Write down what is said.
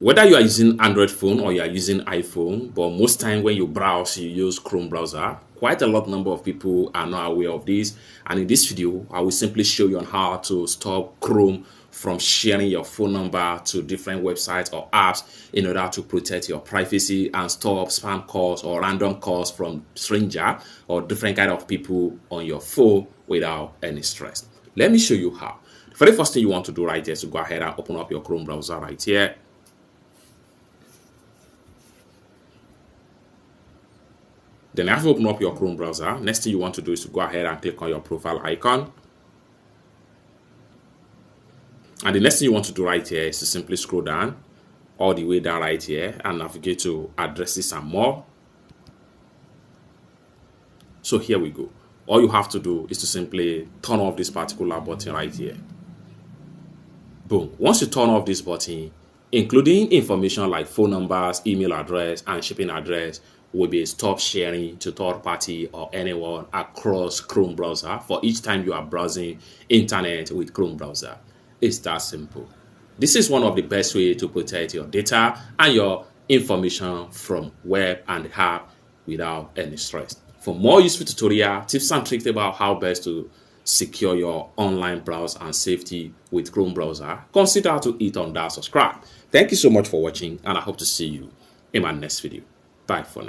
Whether you are using Android phone or you are using iPhone, but most time when you browse, you use Chrome browser. Quite a lot number of people are not aware of this. And in this video, I will simply show you on how to stop Chrome from sharing your phone number to different websites or apps in order to protect your privacy and stop spam calls or random calls from stranger or different kind of people on your phone without any stress. Let me show you how. The very first thing you want to do right here is to go ahead and open up your Chrome browser right here. Then after you open up your Chrome browser, next thing you want to do is to go ahead and click on your profile icon. And the next thing you want to do right here is to simply scroll down all the way down right here and navigate to addresses and more. So here we go. All you have to do is to simply turn off this particular button right here. Boom. Once you turn off this button, including information like phone numbers, email address, and shipping address will be stopped sharing to third party or anyone across Chrome browser for each time you are browsing internet with Chrome browser. It's that simple. This is one of the best ways to protect your data and your information from web and app without any stress. For more useful tutorial, tips and tricks about how best to secure your online browse and safety with Chrome browser, consider to hit on that subscribe. Thank you so much for watching, and I hope to see you in my next video. Bye for now.